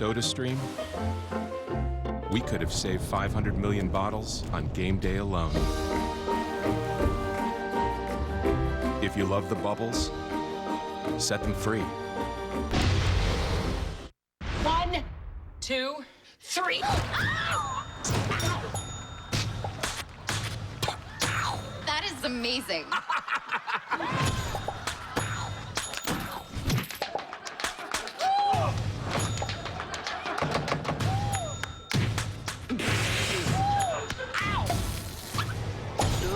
SodaStream, we could have saved 500 million bottles on game day alone. If you love the bubbles, set them free. 1, 2, 3. That is amazing.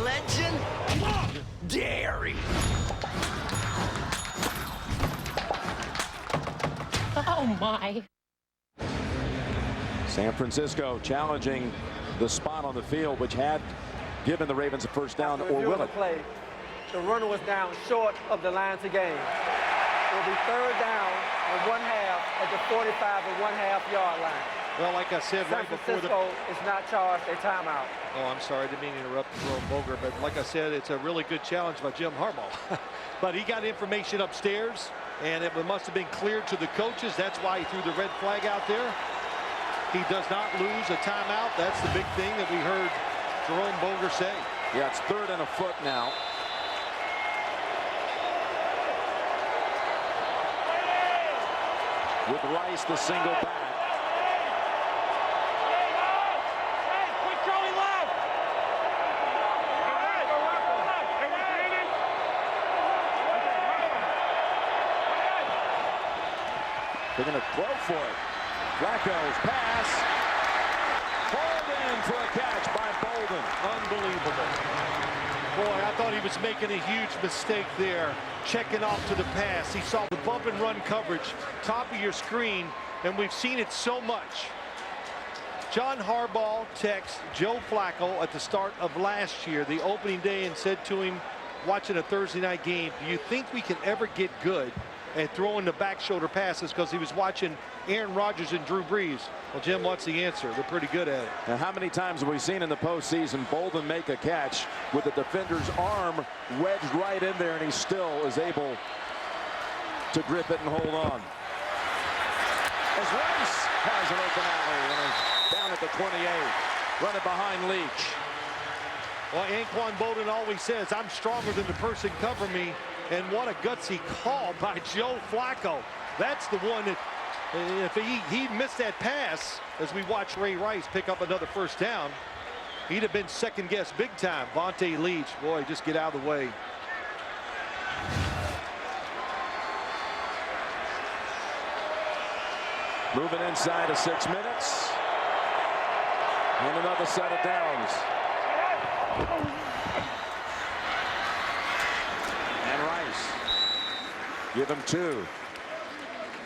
Legendary. Oh, my. San Francisco challenging the spot on the field, which had given the Ravens a first down, or will it? Play. The runner was down short of the line to gain. It will be third down and 1/2 at the 45 and 1/2 yard line. Well, like I said, San right before Francisco is not charged a timeout. Oh, I'm sorry, I didn't mean to interrupt Jerome Boger, but like I said, it's a really good challenge by Jim Harbaugh. But he got information upstairs, and it must have been cleared to the coaches. That's why he threw the red flag out there. He does not lose a timeout. That's the big thing that we heard Jerome Boger say. Yeah, it's 3rd and a foot now. With Rice, the single back. They're going to throw for it. Flacco's pass. Bolden for a catch by Bolden. Unbelievable. Boy, I thought he was making a huge mistake there, checking off to the pass. He saw the bump and run coverage, top of your screen, and we've seen it so much. John Harbaugh texted Joe Flacco at the start of last year, the opening day, and said to him, watching a Thursday night game, do you think we can ever get good at throwing the back shoulder passes? Because he was watching Aaron Rodgers and Drew Brees. Well, Jim, what's the answer? They're pretty good at it. Now, how many times have we seen in the postseason Bolden make a catch with the defender's arm wedged right in there, and he still is able to grip it and hold on? As Rice has an open alley, and down at the 28, running behind Leach. Well, Anquan Bolden always says, I'm stronger than the person covering me. And what a gutsy call by Joe Flacco. That's the one that, if he missed that pass, as we watch Ray Rice pick up another first down, he'd have been second-guessed big time. Vontae Leach, boy, just get out of the way. Moving inside of 6 minutes. And another set of downs. And Rice. Give him 2.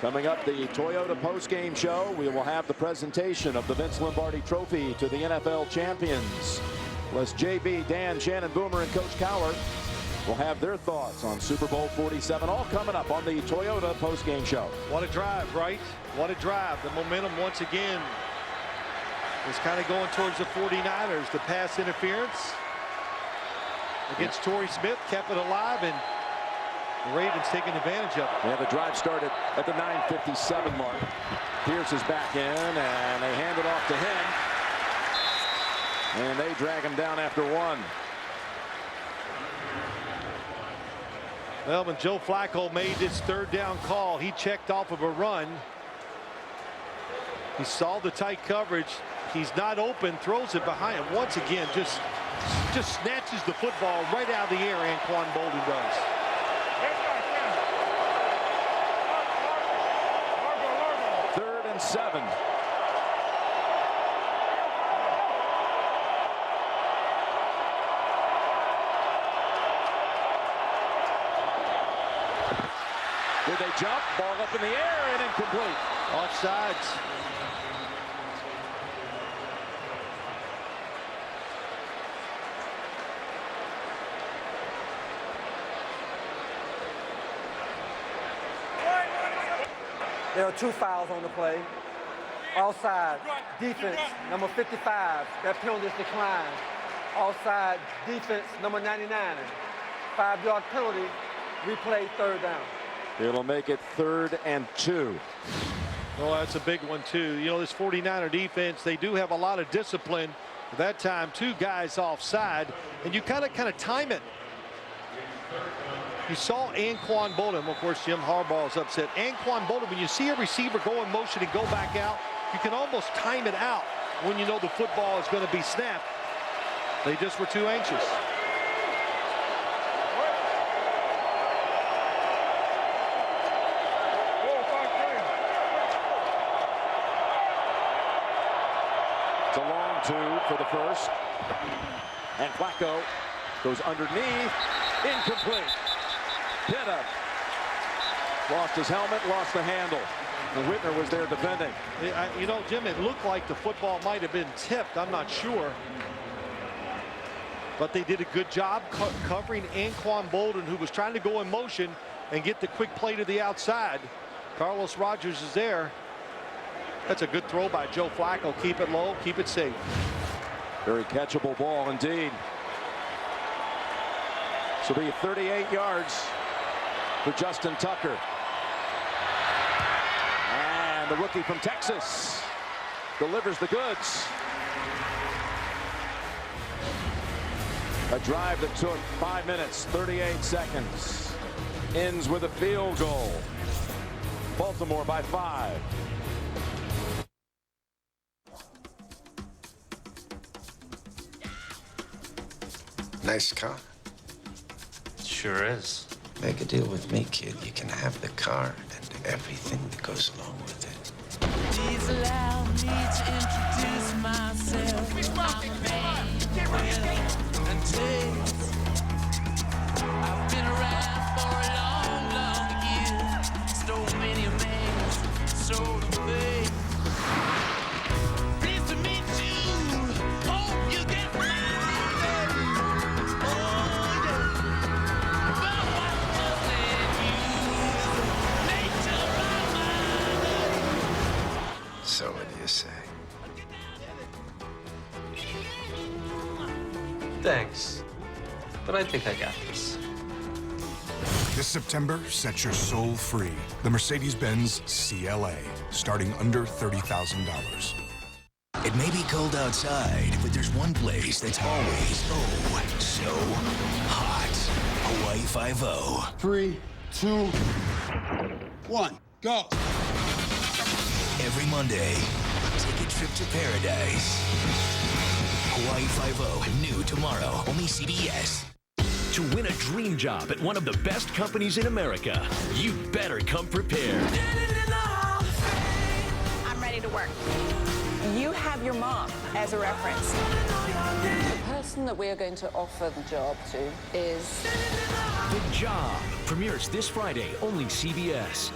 Coming up, the Toyota postgame show, we will have the presentation of the Vince Lombardi Trophy to the NFL champions. Plus JB, Dan, Shannon Boomer, and Coach Cowher will have their thoughts on Super Bowl 47, all coming up on the Toyota postgame show. What a drive, right? What a drive. The momentum once again is kind of going towards the 49ers. The pass interference against Torrey Smith kept it alive, and the Ravens taking advantage of it. Yeah, the drive started at the 9:57 mark. Pierce is back in, and they hand it off to him. And they drag him down after 1. Well, when Joe Flacco made this third down call, he checked off of a run. He saw the tight coverage. He's not open, throws it behind him. Once again, just snatches the football right out of the air, Anquan Bolden does. 3rd and 7. Did they jump? Ball up in the air and incomplete. Offsides. There are 2 fouls on the play. Offside, defense, number 55. That penalty is declined. Offside, defense, number 99. 5-yard penalty, replay, 3rd down. It'll make it 3rd and 2. Well, that's a big one, too. You know, this 49er defense, they do have a lot of discipline. At that time, 2 guys offside, and you kind of time it. You saw Anquan Bolden. Of course, Jim Harbaugh is upset. Anquan Bolden, when you see a receiver go in motion and go back out, you can almost time it out when you know the football is going to be snapped. They just were too anxious. It's a long 2 for the first. And Flacco goes underneath. Incomplete. Pitta lost his helmet, lost the handle. And Whitner was there defending. You know, Jim, it looked like the football might have been tipped. I'm not sure. But they did a good job covering Anquan Bolden, who was trying to go in motion and get the quick play to the outside. Carlos Rogers is there. That's a good throw by Joe Flacco. Keep it low, keep it safe. Very catchable ball indeed. This will be 38 yards for Justin Tucker. And the rookie from Texas delivers the goods. A drive that took 5 minutes, 38 seconds. Ends with a field goal. Baltimore by 5. Nice car. Sure is. Make a deal with me, kid. You can have the car and everything that goes along with it. Please allow me to introduce myself. Get ready, and taste. I've been around for a long, long year. Stole many a man's soul to faith. Pleased to meet you. Hope you get So what do you say? Thanks. But I think I got this. This September, set your soul free. The Mercedes-Benz CLA, starting under $30,000. It may be cold outside, but there's one place that's always, oh, so hot. Hawaii Five-0. 3, 2, 1, go. Every Monday, take a trip to paradise. Hawaii Five-0, new tomorrow, only CBS. To win a dream job at one of the best companies in America, you better come prepared. I'm ready to work. You have your mom as a reference. The person that we are going to offer the job to is... The Job premieres this Friday, only CBS.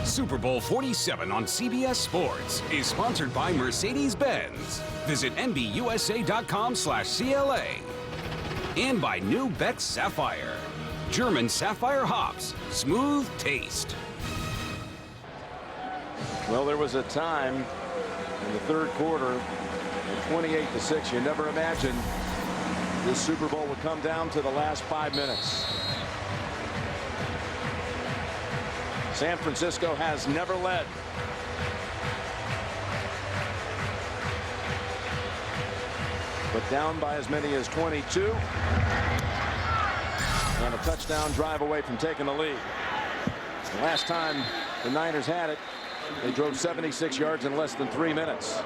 Super Bowl 47 on CBS Sports is sponsored by Mercedes-Benz. Visit nbusa.com/CLA. And by New Beck's Sapphire. German Sapphire hops, smooth taste. Well, there was a time in the third quarter, 28-6. You never imagined this Super Bowl would come down to the last 5 minutes. San Francisco has never led. But down by as many as 22. And a touchdown drive away from taking the lead. The last time the Niners had it, they drove 76 yards in less than 3 minutes.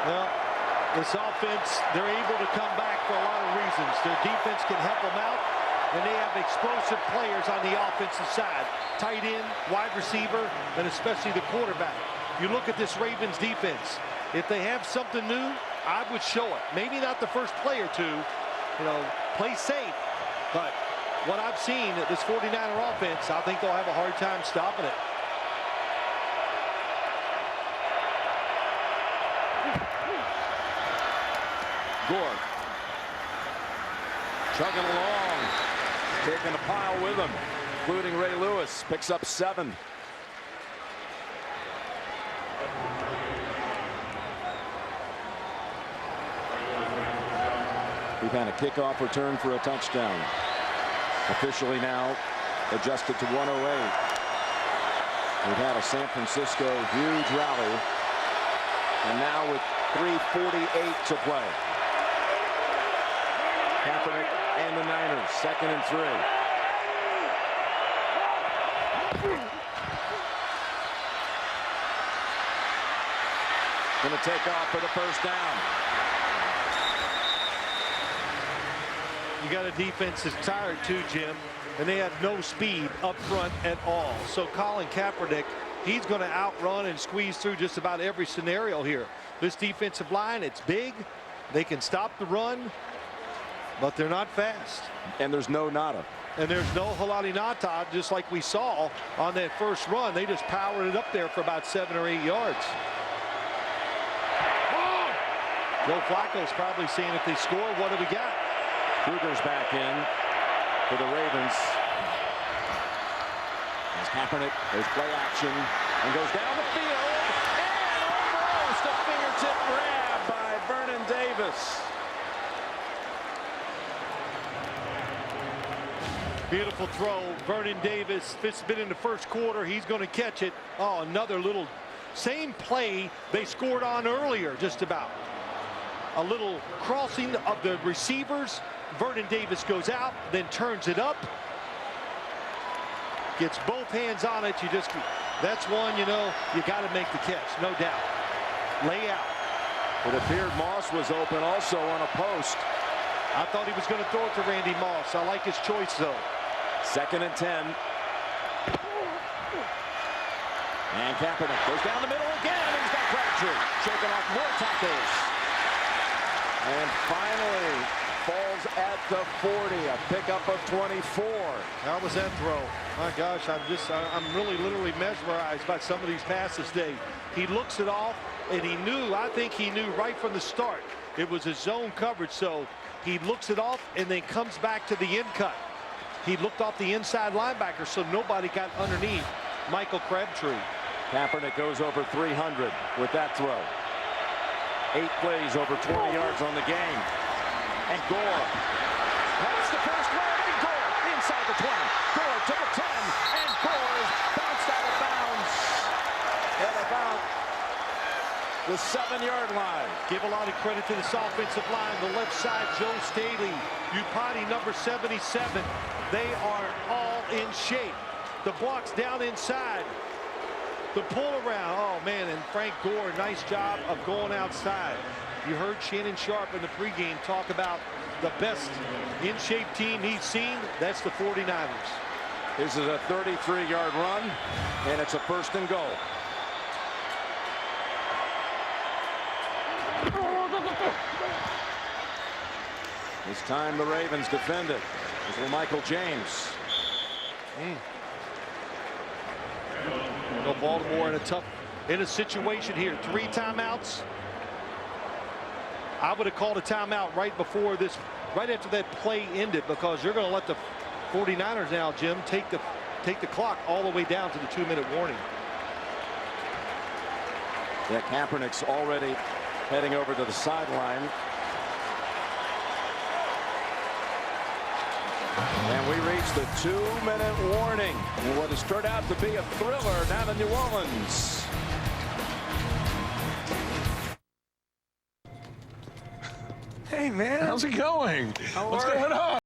Well, this offense, they're able to come back for a lot of reasons. Their defense can help them out, and they have explosive players on the offensive side. Tight end, wide receiver, and especially the quarterback. You look at this Ravens defense. If they have something new, I would show it. Maybe not the first play or two, play safe. But what I've seen at this 49er offense, I think they'll have a hard time stopping it. Gore chugging along, taking a pile with him, including Ray Lewis. Picks up 7. We've had a kickoff return for a touchdown. Officially now adjusted to 108. We've had a San Francisco huge rally. And now with 3:48 to play. Kaepernick and the Niners, 2nd and 3. Going to take off for the first down. You got a defense that's tired too, Jim, and they have no speed up front at all. So Colin Kaepernick, he's going to outrun and squeeze through just about every scenario here. This defensive line, it's big. They can stop the run, but they're not fast. And there's no nada. And there's no Halali Nata, just like we saw on that first run. They just powered it up there for about 7 or 8 yards. Joe Flacco's probably saying, if they score, what do we got? Kruger's back in for the Ravens. As Kaepernick, there's play action and goes down the field and almost a fingertip grab by Vernon Davis. Beautiful throw. Vernon Davis, if it's been in the first quarter, he's going to catch it. Oh, another little same play they scored on earlier, just about. A little crossing of the receivers. Vernon Davis goes out, then turns it up. Gets both hands on it. That's one, you know, you got to make the catch, no doubt. Lay out. It appeared Moss was open also on a post. I thought he was going to throw it to Randy Moss. I like his choice, though. 2nd and 10. And Kaepernick goes down the middle again, and he's got Crabtree shaking off more tackles. And finally falls at the 40, a pickup of 24. How was that throw? My gosh, I'm really literally mesmerized by some of these passes today. He looks it off, and I think he knew right from the start it was a zone coverage, so he looks it off and then comes back to the end cut. He looked off the inside linebacker, so nobody got underneath Michael Crabtree. Kaepernick goes over 300 with that throw. 8 plays over 20 yards on the game. And Gore has the first one, and Gore inside the 20. Gore to the 10, and Gore is bounced out of bounds at about the 7-yard line. Give a lot of credit to this offensive line. The left side, Joe Staley, Upati number 77. They are all in shape. The blocks down inside. The pull around, oh man, and Frank Gore, nice job of going outside. You heard Shannon Sharp in the pregame talk about the best in-shape team he's seen. That's the 49ers. This is a 33-yard run, and it's a 1st and goal. This time the Ravens defend it. This will Michael James. No, Baltimore in a situation here. 3 timeouts. I would have called a timeout right after that play ended, because you're going to let the 49ers now, Jim, take the clock all the way down to the 2-minute warning. Yeah, Kaepernick's already heading over to the sideline. And we reach the 2-minute warning in what has turned out to be a thriller down in New Orleans. Hey, man. How's it going? What's going on?